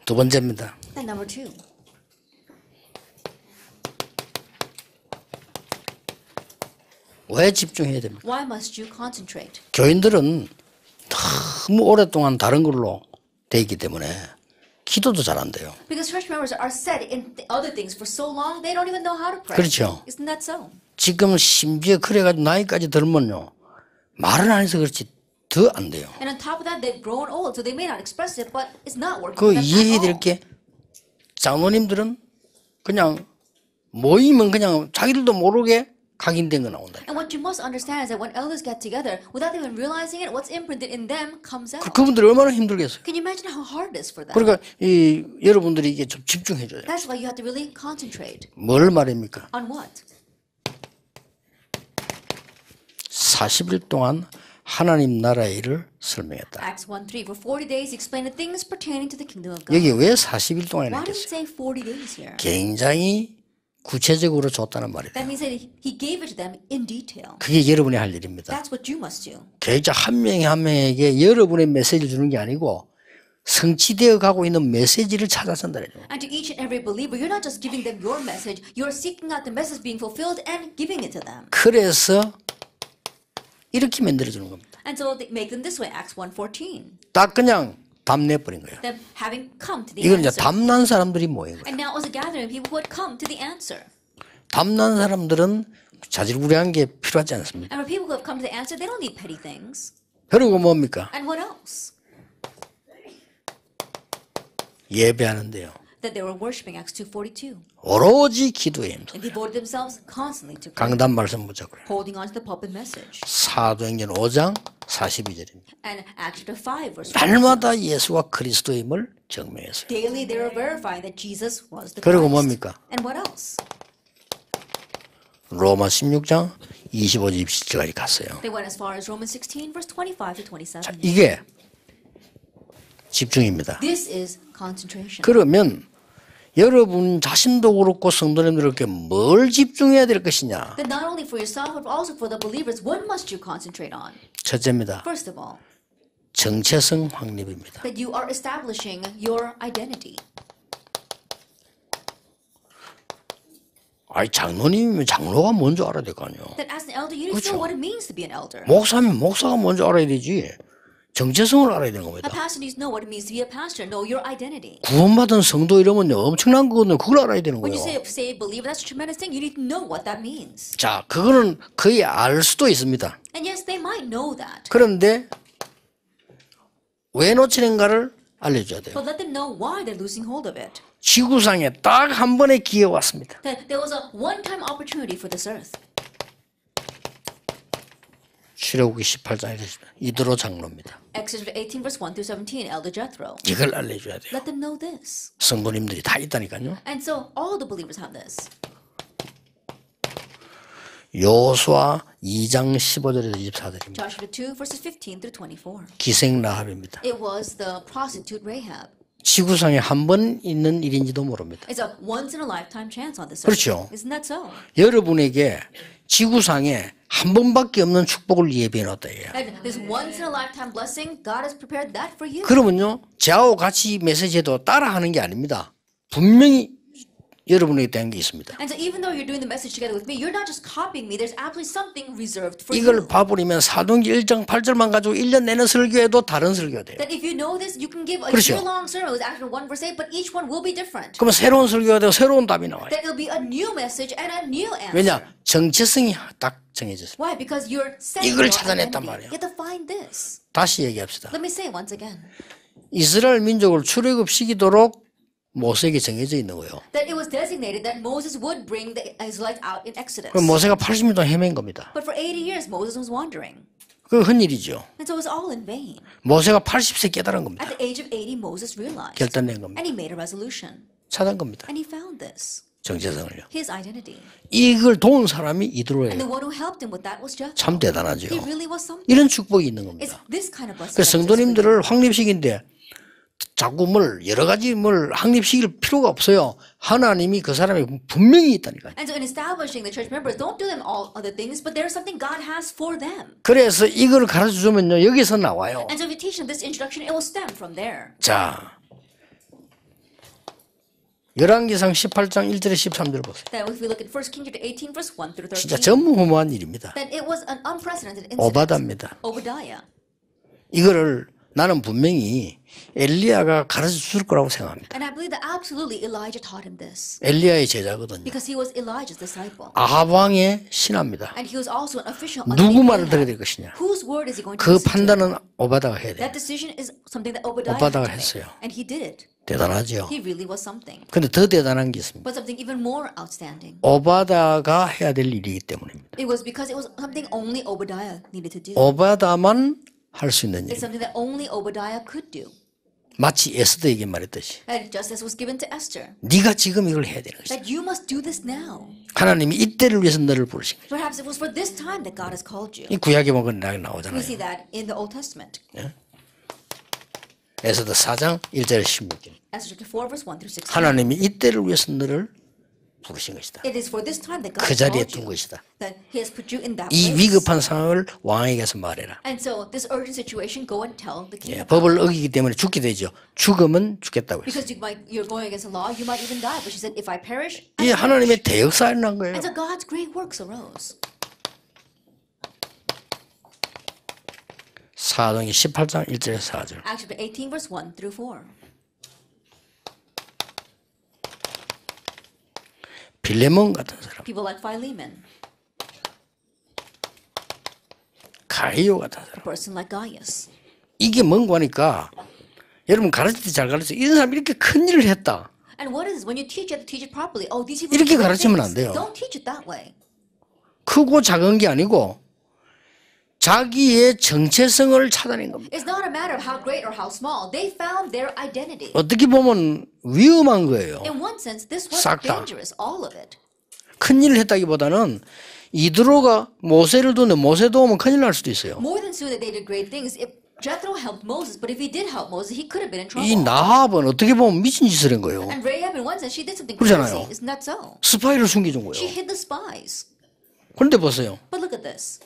두 번째입니다. And number two. 왜 집중해야 됩니까? Why must you concentrate? 교인들은 너무 오랫동안 다른 걸로 돼 있기 때문에 기도도 잘 안 돼요. Because church members are set in other things for so long, they don't even know how to pray. 그렇죠. Isn't that so? 지금 심지어 그래가지고 나이까지 들면요. 말은 안 해서 그렇지 더 안 돼요. And on top of that, they've grown old, so they may not express it, but it's not working 그 for them 이해해야 at 될 all. 게 장로님들은 그냥 모이면 그냥 자기들도 모르게 각인된 거 나온다. And what you must understand is that when elders get together, without even realizing it, what's imprinted in them comes out. 그분들이 얼마나 힘들겠어요. Can you imagine how hard it is for them? 그러니까 이 여러분들이 이게 좀 집중해줘요. That's why you have to really concentrate. 뭘 말입니까? On what? 40일 동안 하나님 나라의 일을 설명했다. Acts 1:3. For 40 days, explain the things pertaining to the kingdom of God. 여기 왜 40일 동안이나 Why did it 했겠어요? say 40 days here? 굉장히 구체적으로 줬다는 말이에요. That means that he gave it to them in detail. 그게 여러분이 할 일입니다. That's what you must do. 교육자 한 명이 한 명에게 여러분의 메시지를 주는 게 아니고 성취되어 가고 있는 메시지를 찾아 전달해요. And to each and every believer, you're not just giving them your message, you're seeking out the message being fulfilled and giving it to them. 그래서 이렇게 만들어주는 겁니다. And so they make them this way, Acts 1:14. 딱 그냥 답 내버린 거예요. Them having come to the 이건 이제 answer. 답난 사람들이 모인 거예요. And now as a gathering, people would come to the answer. 답난 사람들은 자질구레한 게 필요하지 않습니다. And for people who have come to the answer, they don't need petty things. 그리고 뭡니까? And what else? 예배하는데요. That they were worshiping, Acts 2:42. 오로지 기도에 힘써. And devoted themselves constantly to prayer, 강단 말씀 붙잡고요. holding on to the pulpit message. 사도행전 5장 42절입니다. And Acts 5, verse 1. 날마다 예수가 그리스도임을 증명했어요. Daily they were verifying that Jesus was the 그리고 Christ. 뭡니까? And what else? 로마 16장 25절 27절까지 갔어요. They went as far as Romans 16, verse 25 to 27. 이게 집중입니다. This is concentration. 그러면 여러분 자신도 그렇고 성도님들에게 뭘 집중해야 될 것이냐? That not only for yourself, but also for the believers, what must you concentrate on? 첫째입니다. First of all, 정체성 확립입니다. that you are establishing your identity. 아니 장로님이면 장로가 뭔지 알아야 될 거 아니에요. That as an elder, you need to know what it means to be an elder. 목사면 목사가 뭔지 알아야 되지. 정체성을 알아야 되는 A 겁니다. pastor needs to know what it means to be a pastor, know your identity. 구원받은 성도 이러면요 엄청난 거거든요. 그걸 알아야 되는 When 거예요. you say believer, that's a tremendous thing. You need to know what that means. 자, 그거는 거의 알 수도 있습니다. And yes, they might know that. 그런데 왜 놓치는가를 알려줘야 돼요. But let them know why they're losing hold of it. 지구상에 딱 한 번의 기회가 왔습니다. That there was a one-time opportunity for this earth. 출애굽기 18장에 이드로 장로입니다. Exodus 18, verse 1 through 17, Elder Jethro. 이걸 알려줘야 돼요. Let them know this. 성도님들이 다 있다니까요. And so all the believers have this. 여호수아 2장 15절에서 24절입니다. Joshua 2, verses 15 through 24. 기생 라합입니다. It was the prostitute Rahab. 지구상에 한 번 있는 일인지도 모릅니다. It's a once-in-a-lifetime chance on this earth. 그렇죠. Isn't that so? 여러분에게 지구상에 한 번밖에 없는 축복을 예비해 놨다 이거예요. And this once-in-a-lifetime blessing, God has prepared that for you. 그러면요, 저하고 같이 메시지도 따라하는 게 아닙니다. 분명히 여러분에게 대한 게 있습니다. And so even though you're doing the message together with me, you're not just copying me. There's absolutely something reserved for 이걸 you. 봐버리면 사도행전 1장 8절만 가지고 1년 내내 설교해도 다른 설교가 돼요. That if you know this, you can give a 그렇죠. year-long sermon with Acts 1 verse 8, but each one will be different. 그러면 새로운 설교가 되고 새로운 답이 나와요. That it'll be a new message and a new answer. 왜냐? 정체성이 딱 정해졌어요. Why? Because you're setting 이걸 your 찾아냈단 identity. 말이에요. You have to find this. 다시 얘기합시다. Let me say it once again. 이스라엘 민족을 출애굽시키도록 모세에게 정해져 있는 거예요. That it was designated that Moses would bring the Israelites out in Exodus. 그럼 모세가 80년 동안 헤맨 겁니다. But for 80 years, Moses was wandering. 그거 흔일이죠. And so it was all in vain. 모세가 80세 깨달은 겁니다. At the age of 80, Moses realized. 결단낸 겁니다. And he made a resolution. 찾은 겁니다. And he found this. 정체성을요. His identity. 이걸 도운 사람이 And the 이드로예요. one who helped him with that was Jethro. 참 대단하죠. He really was something. 이런 축복이 있는 It's 겁니다. this kind of blessing. 그래서 that exists for you. 성도님들을 확립시킨데 자꾸 여러 가지 확립시킬 필요가 없어요. 하나님이 그 사람이 분명히 있다니까요. And so in establishing the church members, don't do them all other things, but there's something God has for them. 그래서 이걸 가르쳐 주면요 여기서 나와요. And so if you teach them this introduction, it will stem from there. 자, 열왕기상 18장 1절에 13절 보세요. Then if we look at 1 Kings 18 verse 1 through 진짜 13, 전무후무한 일입니다. then it was an unprecedented incident. 오바다입니다. Obadiah. 이거를 나는 분명히 엘리야가 가르쳐 줄 거라고 생각합니다. And I believe that absolutely Elijah taught him this. 엘리야의 제자거든요. Because he was Elijah's disciple. 아합 왕의 신하입니다. And he was also an official 누구 underneath 말을 들어야 Ahab. 될 것이냐. Whose word is he going to 그 listen to? 판단은 오바다가 해야 돼요. That decision is something that Obadiah 오바다가 had to 했어요. make. And he did it. 대단하죠. He really was something. 근데 더 대단한 게 있습니다. But something even more outstanding. 오바다가 해야 될 일이기 때문입니다. It was because it was something only Obadiah needed to do. 오바다만 할 수 있는 일. It's something that only Obadiah could do. 마치 에스더에게 말했듯이 And just as was given to Esther. 네가 지금 이걸 해야 되는 것이다. That you must do this now. 하나님이 이때를 위해서 너를 부르신 거예요. Perhaps it was for this time that God has called you. 이 구약에 보면 We 나오잖아요. see that in the Old Testament. 에스더 4장 1절 16절. Esther chapter 4 verse 1 through 16. 하나님이 이때를 위해서 너를 부르신 것이다. It is for this time that God 그 has 자리에 called 둔 you. 것이다. That He has put you in that 이 place. 위급한 상황을 왕에게 가서 말해라. And so this urgent situation, go and tell the king. 예, about 법을 it. 어기기 때문에 죽게 되죠. 죽으면 죽겠다고 했어요. Because you're going against the law, you might even die. But she said, if I perish, 이 I perish. 하나님의 대역사가 일어난 거예요. And so God's great works arose. 사도행전 18장 1절에서 4절. Acts chapter 18 verse 1 through 4. 빌레몬 같은 사람, People like Philemon, 가이오 같은 사람. a person like Gaius. 이게 뭔가 하니까 여러분 가르칠 때 잘 가르쳐. 이런 사람이 이렇게 큰 일을 했다. And what is this? When you teach, you have to teach it properly. Oh, these people 이렇게 do great 가르치면 안 things. 돼요. Don't teach it that way. 크고 작은 게 아니고 자기의 정체성을 찾아낸 겁니다. It's not a matter of how great or how small. They found their identity. 어떻게 보면 위험한 거예요. In one sense, this was 싹 다. dangerous, all of it. 큰 일을 했다기보다는 이드로가 모세를 두는데 모세 도우면 큰일 날 수도 있어요. More than soon that they did great things. If Jethro helped Moses, but if he did help Moses, he could have been in trouble. 이 나합은 어떻게 보면 미친 짓을 한 거예요. And Rahab, in one sense, she did something 그러잖아요. crazy. Isn't that so? 스파이를 숨겨준 She 거예요. hid the spies. 그런데 보세요. But look at this.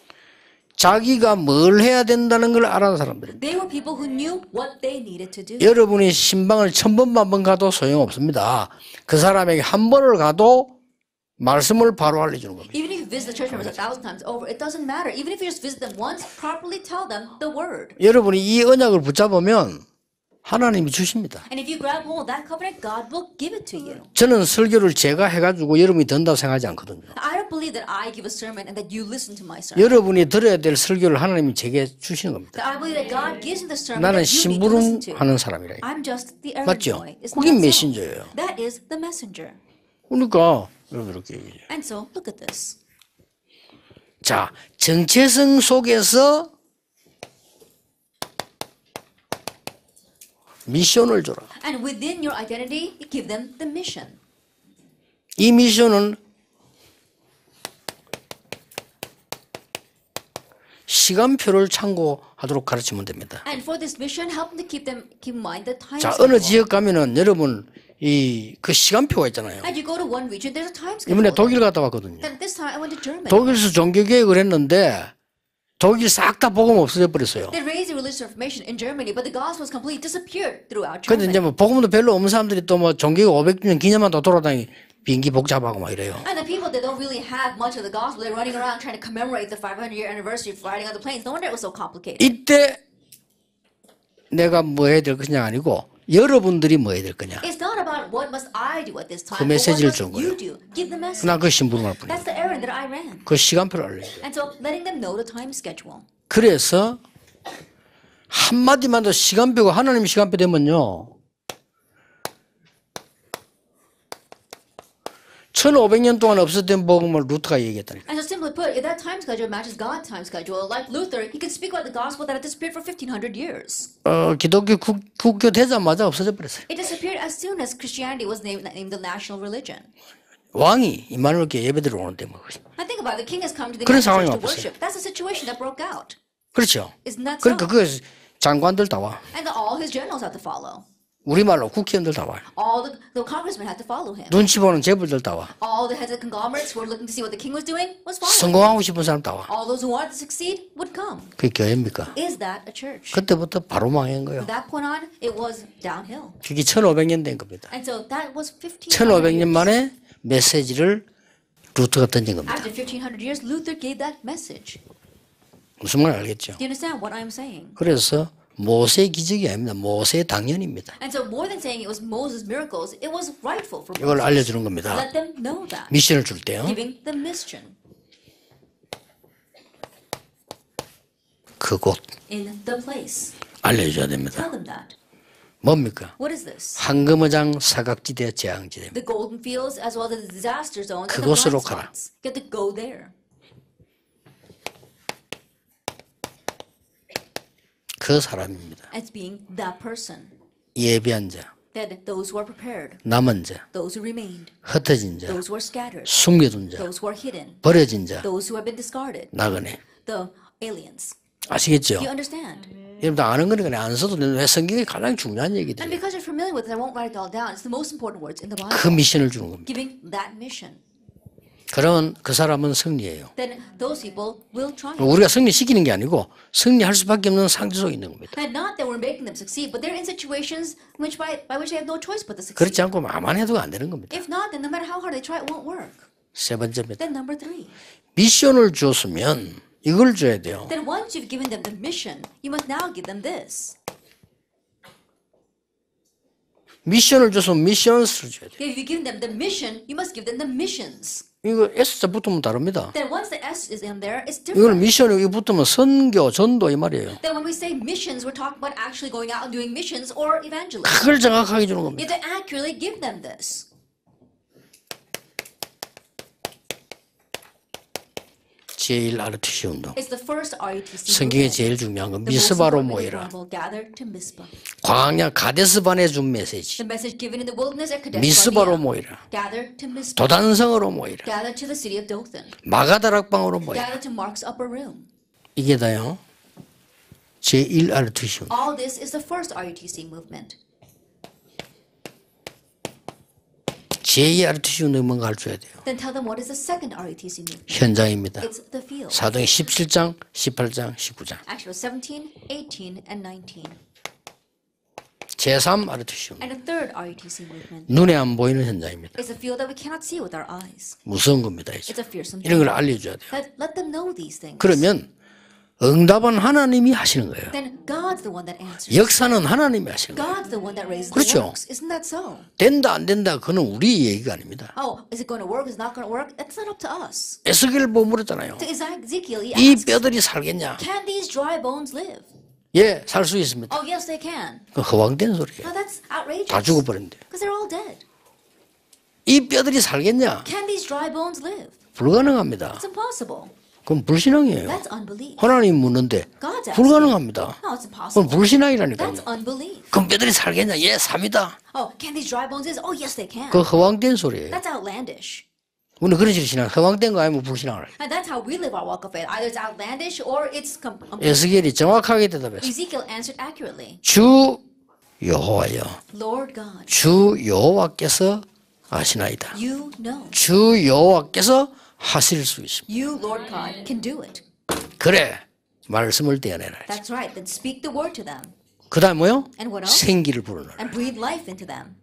자기가 뭘 해야 된다는 걸 알아는 사람들입니다. They were people who knew what they needed to do. 여러분이 신방을 1000번 만번 가도 소용없습니다. 그 사람에게 한 번을 가도 말씀을 바로 알려주는 겁니다. Even if you visit the church members 1,000 times over, it doesn't matter. Even if you just visit them once, properly tell them the word. 여러분이 이 언약을 붙잡으면 하나님이 주십니다. And if you grab hold of that covenant, God will give it to you. 저는 설교를 제가 해가지고 여러분이 듣는다고 생각하지 않거든요. I don't believe that I give a sermon and that you listen to my sermon. 여러분이 들어야 될 설교를 하나님이 제게 주시는 겁니다. I believe that God gives me the sermon 나는 that you need to listen to. 심부름하는 사람이라. I'm just the errand 맞죠? boy. Isn't 그게 that so? 메신저예요. That is the messenger. 그러니까 여러분 이렇게 얘기해요. And so, look at this. 자, 정체성 속에서 미션을 줘라. And within your identity, you give them the mission. 이 미션은 시간표를 참고하도록 가르치면 됩니다. And for this mission, help them to keep in mind the time 자, 어느 schedule. 지역 가면은 여러분 이 그 시간표가 있잖아요. And you go to one region, there's a time 이번에 schedule. 독일 갔다 왔거든요. Then this time I went to Germany. 독일에서 종교 개혁을 했는데 독일 싹 다 복음 없어져 버렸어요. They raised the religious reformation in Germany, but the gospel has completely disappeared throughout 근데 Germany. 이제 뭐 복음도 별로 없는 사람들이 또 뭐 종교 500주년 기념한다고 돌아다니 비행기 복잡하고 막 이래요. And the people that don't really have much of the gospel, they're running around trying to commemorate the 500-year anniversary of riding on the planes. No wonder it was so complicated. 이때 내가 뭐 해야 될 것이냐 아니고 여러분들이 뭐 해야 될 거냐. It's not about what must I do at this time, 그 but what 메시지를 must 준 you 거예요. do. Give the message. 나 그 심부름할 뿐이에요. That's the errand that I ran. 그 시간표를 알려줘요. And so letting them know the time schedule. 그래서 한마디만 더 시간표가 하나님 시간표 되면요. 1500년 동안 없었던 복음을 루터가 얘기했다니까. And so simply put, if that time schedule matches God's time schedule, like Luther, he can speak about the gospel that had disappeared for 1500 years. 기독교 국교 되자마자 없어져 버렸어요. It disappeared as soon as Christianity was named the national religion. 왕이 이마누엘께 예배드리러 오는데 뭐. I think about it, the king has come to the 그런 United 상황이 States to 없었어요. worship. That's the situation that broke out. 그렇죠. Isn't that so? 그러니까 그 장관들 다 와. And all his generals had to follow. 우리말로 국회의원들 다 와요. All the congressmen had to follow him. 눈치 보는 재벌들 다 와. All the heads of conglomerates who were looking to see what the king was doing was following. 성공하고 싶은 사람 다 와. All those who wanted to succeed would come. 그게 교회입니까? Is that a church? 그때부터 바로 망한 거예요. From that point on, it was downhill. 그게 1500년 된 겁니다. And so that was 1500 1500년 years. 만에 메시지를 루터가 던진 겁니다. After 1500 years, Luther gave that message. 무슨 말 알겠죠? Do you understand what I'm saying? 그래서 모세 기적이 아닙니다. 모세 당연입니다. And so more than saying it was Moses' miracles, it was rightful for 이걸 Moses. 알려주는 겁니다. Let them know that. 미션을 줄 때요. Giving the mission 그곳 in the place. 알려줘야 됩니다. Tell them that. 뭡니까? What is this? 황금어장 사각지대 재앙지대. The golden fields as well as the disaster zones and the 그곳으로 blind 가라. spots. You have to go there. 그 사람입니다. As being that person. 예비한 자, That those who are prepared, 남은 자, those who remained, 흩어진 자, those who are scattered, 숨겨둔 자, those who are hidden, 버려진 자, those who have been discarded, 나그네. the aliens. 아시겠죠? Do you understand? 여러분들 아는 거니까 안 써도 되는데 왜 성경이 가장 중요한 And 얘기들이에요. because you're familiar with it, I won't write it all down. It's the most important words in the Bible. 그 미션을 주는 겁니다. Giving that mission. 그러면 그 사람은 승리해요. Then those people will triumph. 우리가 승리시키는 게 아니고 승리할 수밖에 없는 상태 속에 있는 겁니다. And not that we're making them succeed, but they're in situations which by which they have no choice but to succeed. 그렇지 않고 마만 해도 안 되는 겁니다. If not, then no matter how hard they try, it won't work. 세 번째입니다. Then number 3. 미션을 줬으면 이걸 줘야 돼요. Then once you've given them the mission, you must now give them this. 미션을 줬으면 미션스를 줘야 돼요. If you've given them the mission, you must give them the missions. 이거 S자 붙으면 다릅니다. Then once the S is in there, it's 이걸 different. 미션이 여기 붙으면 선교, 전도 이 말이에요. Then when we say missions, we're talking about actually going out and doing missions or evangelism. 그걸 정확하게 주는 You 겁니다. have to accurately give them this. 제일 RTC 운동. It's the first RUTC 성경에 movement. 제일 중요한 건 The most 미스바로 important 모이라. example, gather to Mizpah. 광야 가데스반에 준 메시지. The message given in the wilderness at Kadesh 미스바로 Barnea. 모이라. Gather to Mizpah. 도단성으로 모이라. Gather to the city of Dothan. 마가다락방으로 모이라. Gather to Mark's upper room. 이게 다요. 제1 RTC 운동. All this is the first RUTC movement. 제2 RTC 운동이 뭔가 알려줘야 돼요. Then tell them what is the second RUTC movement. 현장입니다. It's the field. 사도행 17장, 18장, 19장. Acts 17, 18, and 19. 제3 RTC 운동. And the third RUTC movement 눈에 안 보이는 현장입니다. is a field that we cannot see with our eyes. 무서운 겁니다. 이제. It's a fearsome 이런 걸 thing. 알려줘야 돼요. Let them know these things. 그러면 응답은 하나님이 하시는 거예요. Then God's the one that answers. 역사는 하나님이 하시는 거예요. God's the one that raises 그렇죠. the works. Isn't that so? 된다 안 된다 그거는 우리 얘기가 아닙니다. Oh, is it going to work? Is it not going to work? That's not up to us. 에스겔 보고 물었잖아요. To Ezekiel, he 이 asks, 뼈들이 살겠냐? can these dry bones live? 예, 살 수 있습니다. Oh, yes, they can. 그 허황된 소리예요. Oh, that's outrageous. 다 죽어버린대. Because they're all dead. 이 뼈들이 살겠냐? Can these dry bones live? 불가능합니다. It's impossible. 그건 불신앙이에요. That's unbelief. 하나님 묻는데 God's asking. 불가능합니다. No, it's 그건 impossible. 불신앙이라니까요. That's unbelief. 그럼 뼈들이 살겠냐? 예, 삽니다. Oh, can these dry bones live? Oh, yes, they can. 그 허황된 소리예요. That's outlandish. 우리는 그런 식으로 신앙, 허황된 거 아니면 불신앙을 해요. And that's how we live our walk of faith. Either it's outlandish or it's 에스겔이 정확하게 대답했어요. Ezekiel answered accurately. 주 여호와여, Lord God, 주 여호와께서 아시나이다. you know. 주 여호와께서 하실 수 있습니다. You, Lord God, can do it. 그래, 말씀을 떼어내라. That's right. Then speak the word to them 그 다음 뭐요? And what else? 생기를 불어넣어라. and breathe life into them.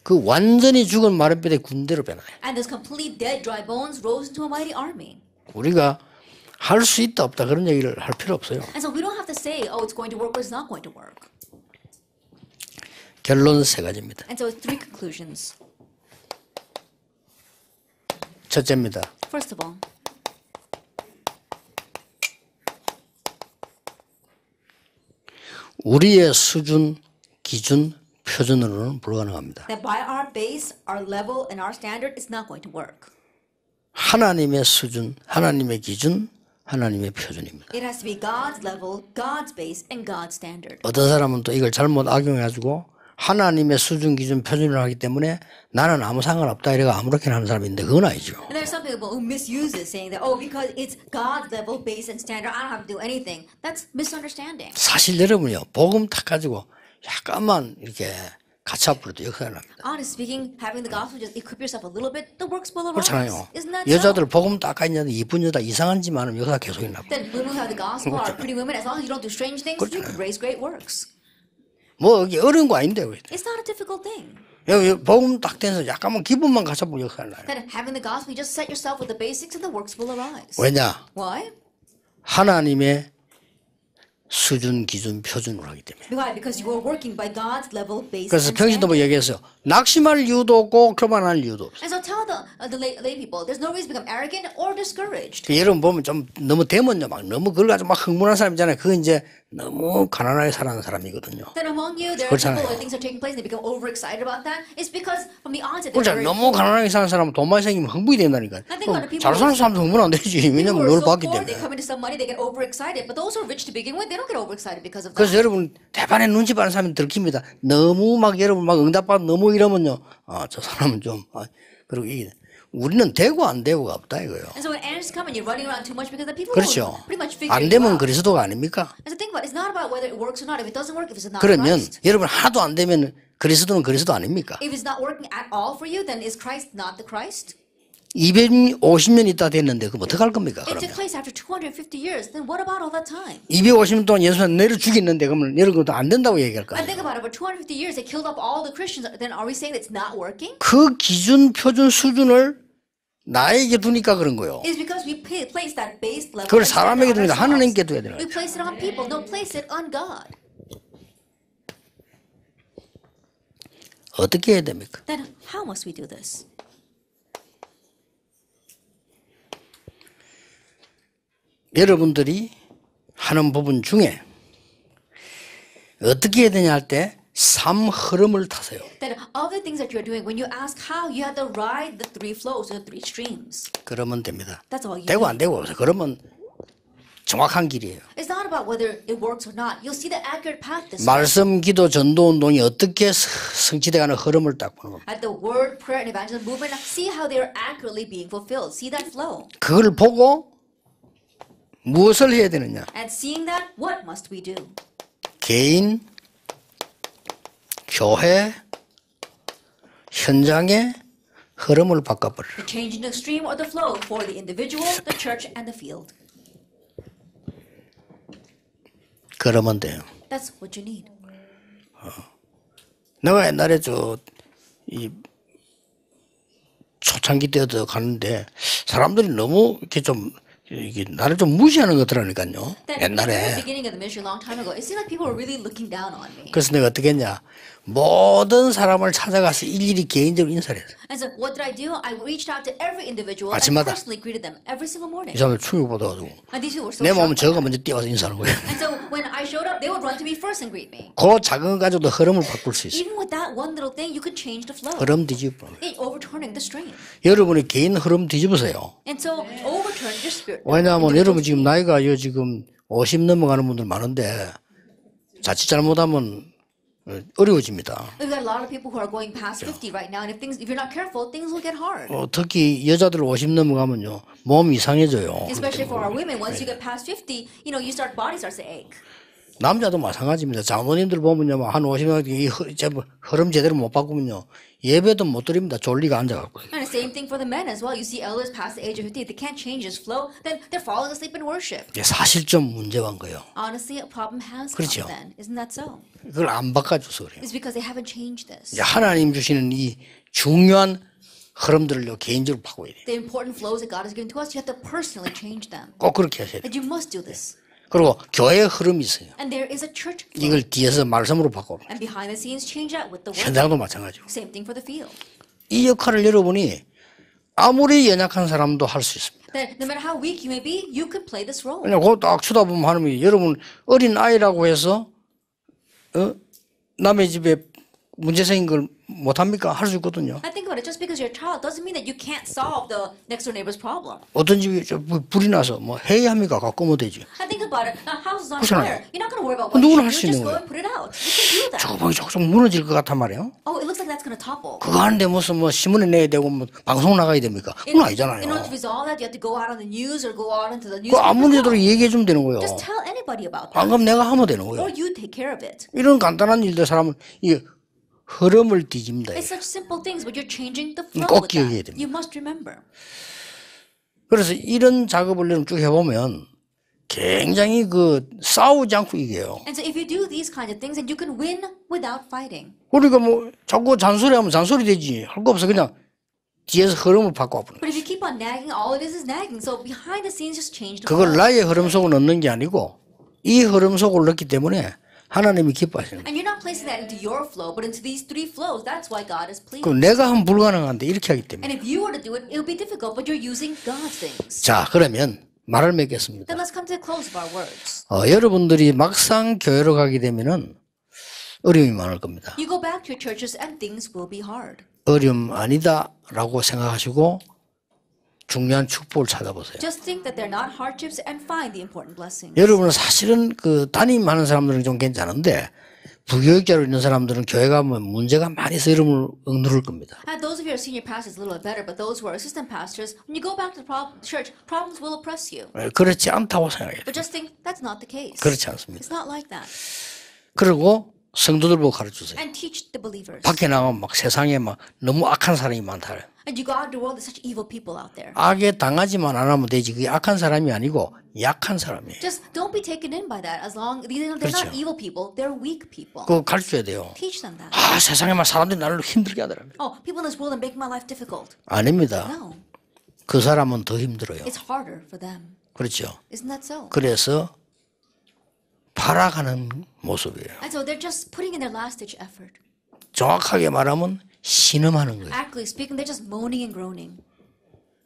그 완전히 죽은 마른 뼈대 군대로 변화해. And those complete dead, dry bones rose into a mighty army. 우리가 할 수 있다 없다 그런 얘기를 할 필요 없어요. And so we don't have to say, oh, it's going to work or it's not going to work. 결론 세 가지입니다. And so it's 3 conclusions. 첫째입니다. First of all, 우리의 수준, 기준, 표준으로는 불가능합니다. that by our base, our level, and our standard, it's not going to work. 하나님의 수준, 하나님의 기준, 하나님의 표준입니다. It has to be God's level, God's base, and God's standard. 어떤 사람은 또 이걸 잘못 악용해가지고 하나님의 수준, 기준, 표준을 하기 때문에 나는 아무 상관없다 이래가 아무렇게나 하는 사람이 있는데 그건 아니죠. And there's some people who misuse it, saying that, oh, because it's God's level, base, and standard, I don't have to do anything. That's misunderstanding. 사실 여러분이요, 복음 탁 가지고 약간만 이렇게 가차부로도 역사를 합니다. Honestly speaking, having the gospel just equip yourself a little bit, the works will arise. 그렇잖아요. Isn't that 여자들 so? 복음 닦아 있는데 이쁜 여자 이상한 짓 많으면 역사 계속 있나 봐. Then women who have the gospel are pretty women. As long as you don't do strange things, you can raise great works. 뭐 이게 어려운 거 아닌데 왜? It's not a difficult thing. 여기 복음 딱 돼서 약간만 기분만 가차부 역사를 나요. Then having the gospel, you just set yourself with the basics and the works will arise. 왜냐? Why? 하나님의 수준, 기준, 표준으로 하기 때문에. Why? Because you are working by God's level, base, 그래서 and 평신도 뭐 standard. 얘기했어요. 낙심할 이유도 없고 교만할 이유도 없어요. And so tell the lay people, there's no reason to become arrogant or discouraged. 그 여러분 보면 좀 너무 되면요, 막 너무 그걸 가지고 막 흥분한 사람 있잖아요. 그건 이제 너무 가난하게 살아가는 사람이거든요. Then among you, there are 그렇잖아요. people where things are taking place and they become overexcited about that. It's because from the onset, 그렇죠. they're very 너무 가난하게 사는 사람은 돈 많이 생기면 흥분이 된다니까. I think a lot of people 잘 사는 사람도 흥분 안 되지. People 왜냐면 뭘 who are so 받기 poor, they 때문에. come into some money, they get overexcited. But those who are rich to begin with, they don't get overexcited because of that. 그래서 여러분 대반에 눈치 빠는 사람이 들킵니다. 너무 막 여러분 막 응답받고 너무 이러면요. 아, 저 사람은 좀 그리고 이게 우리는 되고 안 되고가 없다 이거요. And so when answers come and you're running around too much because the people 그렇죠. who pretty much figure 안 you 되면 out. 그리스도가 아닙니까? And so think about it. It's not about whether it works or not. If it doesn't work, if it's not 그러면 Christ. 여러분 하나도 안 되면 그리스도는 그리스도 아닙니까? If it's not working at all for you, then is Christ not the Christ? 250년 있다 됐는데 그럼 어떡할 겁니까? It took 그러면 place after 250 years. Then what about all that time? 250년 동안 예수는 내려 죽였는데 그러면 여러분도 안 된다고 얘기할 거 And 아니에요? think about it. For 250 years, they killed up all the Christians. Then are we saying it's not working? 그 기준 표준 수준을 나에게 두니까 그런 거예요. It's because we place that base level. 그걸 and standard 사람에게 on 둡니다. ourselves. 하나님께 둬야 되는 We 거예요. place it on people. No, place it on God. 어떻게 해야 됩니까? Then how must we do this? 여러분들이 하는 부분 중에 어떻게 해야 되냐 할 때 삶 흐름을 타세요. Then all the things that you're doing, when you ask how, you have to ride the three flows, the three streams. 그러면 됩니다. That's all you 되고 need. 안 되고 없어요. 그러면 정확한 길이에요. It's not about whether it works or not. You'll see the accurate path this way. 말씀, 기도, 전도 운동이 어떻게 성취돼가는 흐름을 딱 보는 겁니다. At the word, prayer, and evangelism movement, see how they are accurately being fulfilled. See that flow. 그걸 보고 무엇을 해야 되느냐? And seeing that, what must we do? 개인, 교회, 현장의 흐름을 바꿔버려요. The change in the stream or the flow for the individual, the church, and the field. 그러면 돼요. That's what you need. 내가 옛날에 이 초창기 때도 가는데 사람들이 너무 이렇게 좀 이게 나를 좀 무시하는 것들하니까요. Then in the 옛날에. beginning of the ministry a long time ago, it seemed like people were really looking down on me. 그래서 내가 어떻게 했냐. 모든 사람을 찾아가서 일일이 개인적으로 인사를 했어요. And so what did I do? I reached out to every individual and 아침마다. personally greeted them every single morning. 이 사람들 충격받아가지고 And these people were so 내 몸은 shocked. 저가 먼저 뛰어와서 인사하는 거예요. And so when I showed up, they would run to me first and greet me. 그 작은 거 가지고도 흐름을 바꿀 수 있어요. Even with that one little thing, you could change the flow. 흐름 뒤집어. Overturning the stream. 여러분의 개인 흐름 뒤집으세요. And so overturn your spirit. 왜냐하면 여러분 지금 나이가 지금 50 넘어가는 분들 많은데 자칫 잘못하면 어려워집니다. We've got a lot of people who are going past 50 right now, and if you're not careful, things will get hard. 특히 여자들 50 넘어가면요 몸이 이상해져요. Especially for our women, once you get past 50, you start body starts to ache. 남자도 마찬가지입니다. 장모님들 보면요 한 50 넘어가면 흐름 제대로 못 바꾸면요 예배도 못 드립니다. 졸리가 앉아갖고. And the same thing for the men as well. You see elders past the age of 50, if they can't change this flow, then they're falling asleep in worship. 사실 좀 문제가 온 거예요. Honestly, a problem has 그렇죠. come then. Isn't that so? 그걸 안 바꿔줘서 그래요. It's because they haven't changed this. 이제 하나님 주시는 이 중요한 흐름들을요 개인적으로 바꿔야 돼요. The important flows that God has given to us, you have to personally change them. 꼭 그렇게 하셔야 돼요. That you must do this. 그리고 교회의 흐름이 있어요. And there is a church flow. 이걸 뒤에서 말씀으로 바꿔. And behind the scenes, change that with the word. 현장도 마찬가지고. Same thing for the field. 이 역할을 여러분이 아무리 연약한 사람도 할 수 있습니다. That no matter how weak you may be, you could play this role. 그냥 그딱 쳐다보면 하나님이 여러분 어린 아이라고 해서 남의 집에 문제 생긴 걸 못합니까? 할 수 있거든요. I think about it. Just because you're a child doesn't mean that you can't solve the next door neighbor's problem. 어떤 집이 불이 나서 회의합니까? 가꾸면 되지. I think about it. A house is on 그렇잖아요. fire. You're not going to worry about what 누구나 할 you 수 do. Just 있는 go 거예요. and put it out. You can do that. 저거 보기 조금 무너질 것 같단 말이에요. Oh, it looks like that's going to topple. 그거 하는데 무슨 신문에 내야 되고 방송 나가야 됩니까? 그건 아니잖아요. In order to resolve that, you have to go out on the news or go out into the 그 newspaper. 아무리 해도 얘기해 주면 되는 거예요. Just tell anybody about that. 방금 내가 하면 되는 Or 거예요. you take care of it. 이런 간단한 일들 사람은 이 흐름을 뒤집니다. It's such simple things, but you're changing the flow 꼭 with 기억해야 that. 됩니다. You must remember. 그래서 이런 작업을 쭉 해보면 굉장히 싸우지 않고 이겨요. And so if you do these kinds of things, then you can win without fighting. 우리가 뭐 자꾸 잔소리하면 잔소리 되지. 할 거 없어. 그냥 뒤에서 흐름을 바꿔보는 But if you keep on nagging, all it is nagging. So behind the scenes, just change the 그걸 flow. 나의 흐름 속을 넣는 게 아니고 이 흐름 속을 넣기 때문에 하나님이 기뻐하시는 거예요. And you're not placing that into your flow, but into these three flows. That's why God is pleased. 그럼 내가 하면 불가능한데 이렇게 하기 때문에. And if you were to do it, it'll be difficult, but you're using God's things. 자, 그러면 말을 맺겠습니다. Then let's come to the close of our words. 여러분들이 막상 교회로 가게 되면은 어려움이 많을 겁니다. You go back to your churches and things will be hard. 어려움 아니다라고 생각하시고 중요한 축복을 찾아보세요. Just think that they're not hardships and find the important blessings. 여러분은 사실은 담임하는 사람들은 좀 괜찮은데 부교육자로 있는 사람들은 교회 가면 문제가 많이 있어 여러분을 억누를 겁니다. And those of you who are senior pastors, a little bit better, but those who are assistant pastors, when you go back to the church, problems will oppress you. 그렇지 않다고 생각해요. But just think that's not the case. 그렇지 않습니다. It's not like that. 그리고 성도들 보고 가르쳐주세요. And teach the believers. 밖에 나가면 막 세상에 막 너무 악한 사람이 많다. And you go out in the world, there's such evil people out there. 악에 당하지만 안 하면 되지. 그게 악한 사람이 아니고 약한 사람이에요. Just don't be taken in by that. As long they're 그렇죠. not evil people, they're weak people. 그거 가르쳐야 돼요. Teach them that. 세상에 막 사람들이 나를 힘들게 하더라고요. Oh, people in this world that make my life difficult. 아닙니다. No, 그 사람은 더 힘들어요. it's harder for them. 그렇죠. Isn't that so? 그래서 팔아가는 모습이에요. And so they're just putting in their last-ditch effort. 정확하게 말하면 신음하는 거예요. Actually speaking, they're just moaning and groaning.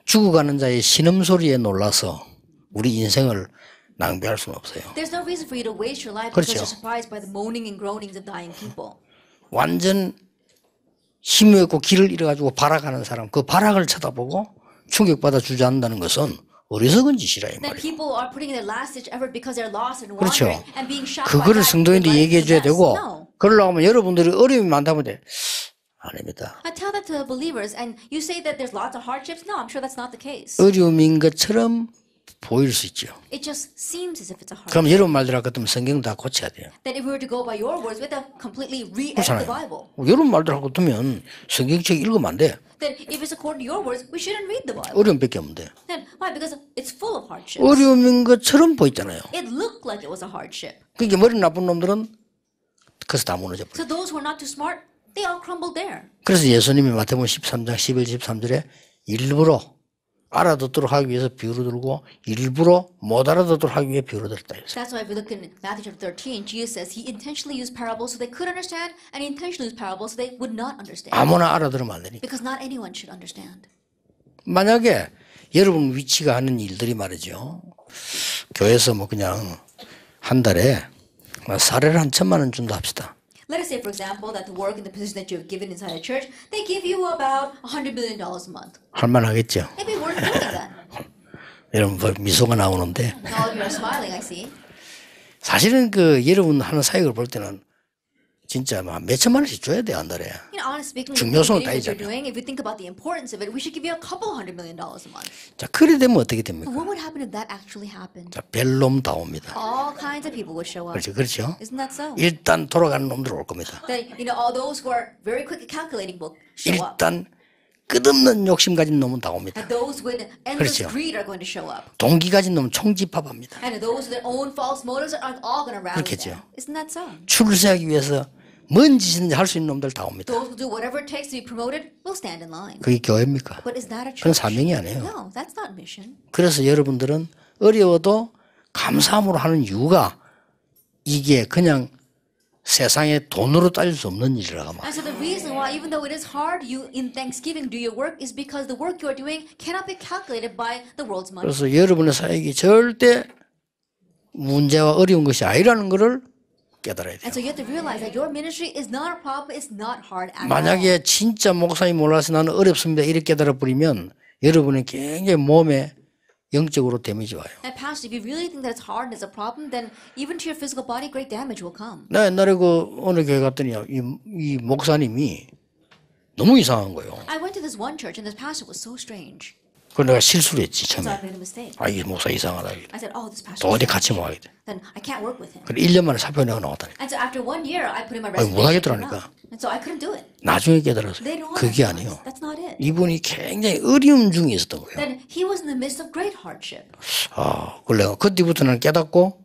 죽어가는 자의 신음소리에 놀라서 우리 인생을 낭비할 수는 없어요. There's no reason for you to waste your life because 그렇죠. you're surprised by the moaning and groanings of dying people. 완전 힘이 없고 길을 잃어가지고 발악하는 사람, 그 발악을 쳐다보고 충격받아 주저앉는다는 것은 어리석은 짓이라 이 That 말이에요. people are putting in their last-ditch effort because they're lost and 그렇죠. wandering and being shocked by 그거를 that. 성도인들 their life 얘기해 is 줘야 the best. 되고 No. 그러려고 하면 여러분들이 어려움이 많다면 돼. 아닙니다. I tell that to the believers, and you say that there's lots of hardships. No, I'm sure that's not the case. 어려움인 것처럼 보일 수 있죠. It just seems as if it's a hardship. 그럼 여러분 말대로 할 것 같으면 성경 다 고쳐야 돼요. That if we were to go by your words, we have to completely re-edit 그렇잖아요. the Bible. 여러분 말대로 할 것 같으면 성경책 읽으면 안 돼. Then if it's according to your words, we shouldn't read the Bible. 어려움밖에 없면 돼. Then why? Because it's full of hardships. 어려움인 것처럼 보이잖아요. It looked like it was a hardship. 그러니까 머리 나쁜 놈들은 그래서 다 무너져 버려요. So those who are not too smart, they all crumbled there. 그래서 예수님이 마태복음 13장 11, 13절에 일부러 알아듣도록 하기 위해서 비유를 들고 일부러 못 알아듣도록 하기 위해 비유를 들었다 했어요. That's why if we look in Matthew chapter 13, Jesus says he intentionally used parables so they could understand, and he intentionally used parables so they would not understand. 아무나 알아들으면 안 되니까. Because not anyone should understand. 만약에 여러분 위치가 하는 일들이 말이죠. 교회에서 뭐 그냥 한 달에 사례를 한 1,000,000원 준다 합시다. Let us say, for example, that the work and the position that you have given inside a church, they give you about $100 million a month. 할만하겠죠. It'd be worth doing that. 여러분 미소가 나오는데 All of you are smiling, I see. 사실은 여러분 하는 사역을 볼 때는 진짜 막 몇천만 원씩 줘야 돼 한 달에. You know, honestly speaking, 중요성을 the things 따지자면. that you're doing, if you think about the importance of it, we should give you a couple $100 million a month. 자 그래 되면 어떻게 됩니까? But what would happen if that actually happened? 자 별놈 다 옵니다. All kinds of people would show up. 그렇죠. Isn't that so? 일단 돌아가는 놈들 올 겁니다. That, you know, all those who are very quick at calculating will show up. 일단 끝없는 욕심 가진 놈은 다 옵니다. And those with endless 그렇죠. greed are going to show up. 동기 가진 놈은 총집합합니다. And those with their own false motives are all going to rally 그렇겠죠. them. Isn't that so? 출세하기 위해서 뭔 짓인지 할 수 있는 놈들 다 옵니다. Those who do whatever it takes to be promoted will stand in line. 그게 교회입니까? But is that a 그건 church? 사명이 아니에요. No, that's not mission. 그래서 여러분들은 어려워도 감사함으로 하는 이유가 이게 그냥 세상에 돈으로 따질 수 없는 일이라고 말. And so the reason why, even though it is hard, you in Thanksgiving do your work is because the work you are doing cannot be calculated by the world's money. 그래서 여러분의 사역이 절대 문제와 어려운 것이 아니라는 것을 깨달아야 돼요. And so you have to realize that your ministry is not a problem, it's not hard at all. 만약에 진짜 목사님 몰라서 나는 어렵습니다 이렇게 깨달아 버리면 여러분은 굉장히 몸에 영적으로 데미지 와요. And pastor, if you really think that it's hard and it's a problem, then even to your physical body, great damage will come. 나 옛날에 어느 교회 갔더니 이 목사님이 너무 이상한 거예요. I went to this one church and this pastor was so strange. 그 내가 실수를 했지 So I 처음에. made a mistake. 아 이게 목사 이상하다. I said, oh, this pastor. 도저히 is 같이 못 strange. 하겠다. Then I can't work with him. 그래 1년 만에 사표 내가 나왔다니. And so after 1 year, I put in my 아니, 못 resignation. 하겠더라니까. And so I couldn't do it. 나중에 깨달았어요. They don't 그게 realize 아니요. that's not it. 이분이 굉장히 어려움 중에 있었던 거예요. Then he was in the midst of great hardship. 아, 그래요. 그때부터는 깨닫고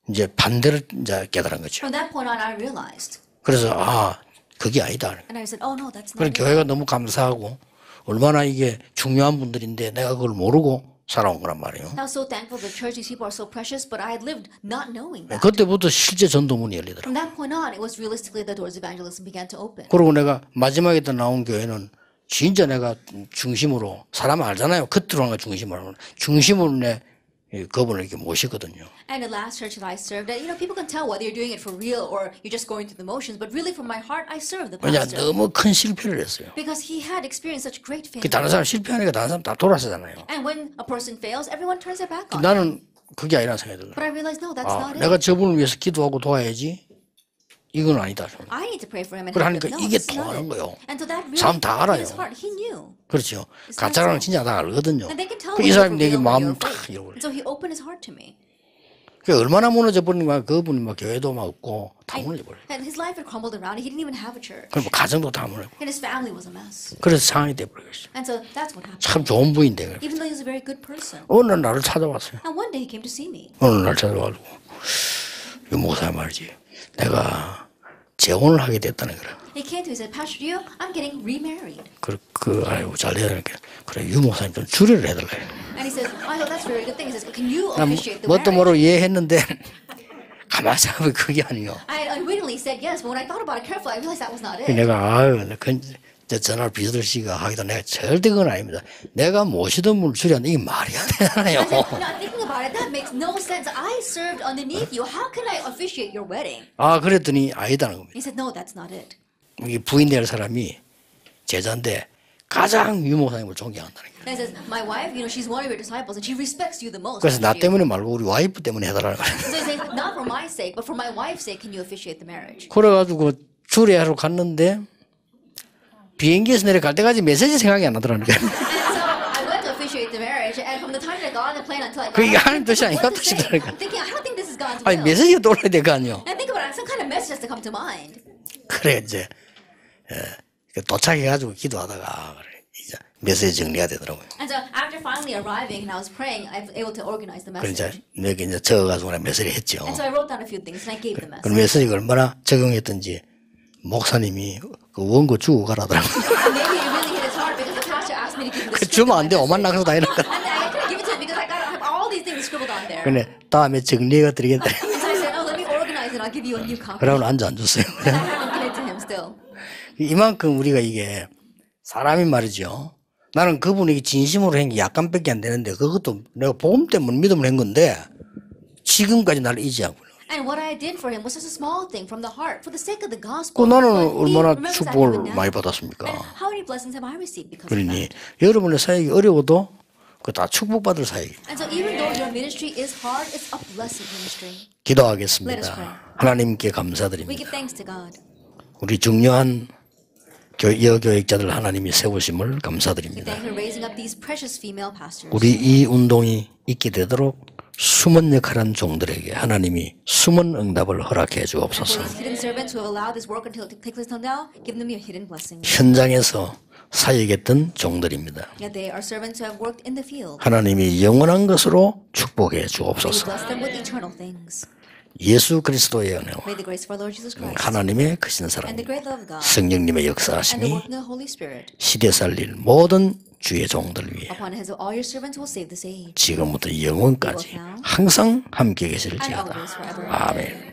이제 반대를 이제 깨달은 거죠. From that point on, I realized. 그래서 아, 그게 아니다. And I said, oh, no, that's 그래 not it. 교회가 너무 감사하고 얼마나 이게 중요한 분들인데 내가 그걸 모르고 살아온 거란 말이에요. I was so thankful the church, these people are so precious, but I had lived not knowing that. 그때부터 실제 전도문이 열리더라고요. From that point on, it was realistically the doors of evangelism began to open. 그리고 내가 마지막에 또 나온 교회는 진짜 내가 중심으로 사람 알잖아요. 겉으로 하는 거 중심으로 중심으로 내 그분을 이렇게 모시거든요. And the last church that I served at, people can tell whether you're doing it for real or you're just going through the motions, but really from my heart, I serve the 왜냐 pastor. 너무 큰 실패를 했어요. Because he had experienced such great 그 failure. 다른 사람 실패하니까 다른 사람 다 돌아서잖아요. And when a person fails, everyone turns their back on him. 나는 그게 아니라 생각이 들어요. But I realized, no, that's 아, not 내가 it. 저분을 위해서 기도하고 도와야지. 이건 아니다. I need to pray for him and 그래 help 하니까 him. No, 이게 this is not 통하는 it. 거예요. And so that really 사람 다 in 알아요. his heart, he knew. 그렇죠. 가짜랑 진짜 다 알거든요. And they can tell 이 when you're 사람이 for 내게 real when 마음 you're 탁 fake. 열어버려. And so he opened his heart to me. 그 얼마나 무너져 버리니까 그분이 막 교회도 막 없고 다 무너져 버려. And his life had crumbled around. He didn't even have a church. 그럼 가정도 다 무너져. And his family was a mess. 그래서 상황이 돼 버렸어요. And so that's what happened. 참 좋은 분인데 Even though he was a very good person. 어느 날 나를 찾아왔어요. And one day he came to see me. 어느 날 찾아와가지고 이 목사 말이지. 내가 재혼을 하게 됐다는 거라. He came to me and said, Pastor Dio, I'm getting remarried. 아이고 잘 되니까 그래 유 목사님 좀 주례를 해달라. And he says, I thought that's a very good thing. He says, can you 난 officiate the 뭣도 marriage? 모르고 이해했는데 가만히 생각하면 그게 아니요. I had unwittingly said yes, but when I thought about it carefully, I realized that was not it. 내가 저 전화를 비서들 씨가 하기도 내가 절대 그건 아닙니다. 내가 모시던 분을 주례한다 이게 말이 안 되잖아요. I said, now thinking about it, that makes no sense. I served underneath you. How can I officiate your wedding? 아 그랬더니 아니다는 겁니다. He said, no, that's not it. 이게 부인 될 사람이 제자인데 가장 유 목사님을 존경한다는 거예요. And he says, my wife, she's one of your disciples, and she respects you the most. 그래서 나 Pastor Dio." 때문에 말고 우리 와이프 때문에 해달라는 거예요. So he says, not for my sake, but for my wife's sake, can you officiate the marriage? 그래가지고 주례하러 갔는데 비행기에서 내려갈 때까지 메시지 생각이 안 나더라는 거예요. And so I went to officiate the marriage, and from the time that I got on the plane until I got 그게 on, 하나님 뜻이 아닌가 what to say. 뜻이더라니까. I'm thinking, I don't think this is God's 아니 will. 메시지가 떠올라야 될 거 아니에요. And think about it, some kind of message has to come to mind. 그래 이제 도착해가지고 기도하다가 그래, 이제 메시지 정리가 되더라고요. And so after finally arriving and I was praying, I was able to organize the 그래 message. 이제 여기 이제 적어가지고 내가 메시지를 했죠. And so I wrote down a few things and I gave the 그 message. 메시지가 얼마나 적용했던지 목사님이 그 원고 주고 가라더라고요. And maybe it really hit his heart because the pastor asked me to give him the 그 script 주면 of 안 my 돼. 오만 message. 나가서 다 이러니까. And I couldn't give it to him because I have all these things scribbled on there. 근데 다음에 정리해가 드리겠다. And so I said, oh, let me organize it. I'll give you a new copy. 그러고 앉아 안 줬어요. And I haven't given it to him still. 이만큼 우리가 이게 사람이 말이죠. 나는 그분이 진심으로 한 게 약간밖에 안 되는데 그것도 내가 복음 때문에 믿음을 한 건데 지금까지 나를 잊지하고. And what I did for him was just a small thing from the heart, for the sake of the 그 gospel. 나는 But he 얼마나 remembers that 축복을 even now. 많이 받았습니까? And how many blessings have I received because of 그러니 that? 여러분의 사역이 어려워도 그 다 축복받을 사역이. And so even though your ministry is hard, it's a blessed ministry. Let us pray. 기도하겠습니다. 하나님께 We 감사드립니다. give thanks to God. 우리 중요한 여교육자들 하나님이 세우심을 We 감사드립니다. thank you for raising up these precious female pastors. 우리 이 운동이 있게 되도록 숨은 역할한 종들에게 하나님이 숨은 응답을 허락해 For 주옵소서. these hidden servants who have allowed this work until it takes place until now, give them your hidden blessings. 현장에서 사역했던 종들입니다. Yet they are servants who have worked in the field. 하나님이 영원한 것으로 축복해 May you 주옵소서. bless them with eternal things. 예수 그리스도의 은혜와 May the grace of our Lord Jesus Christ 하나님의 크신 사랑, and the great love of God 성령님의 and the 역사하심이 working of the Holy Spirit 시대 살릴 모든 주의 종들 위해 upon the heads of all your servants will save this age 지금부터 영원까지 항상 함께 and 계실지어다. always forever. 아멘.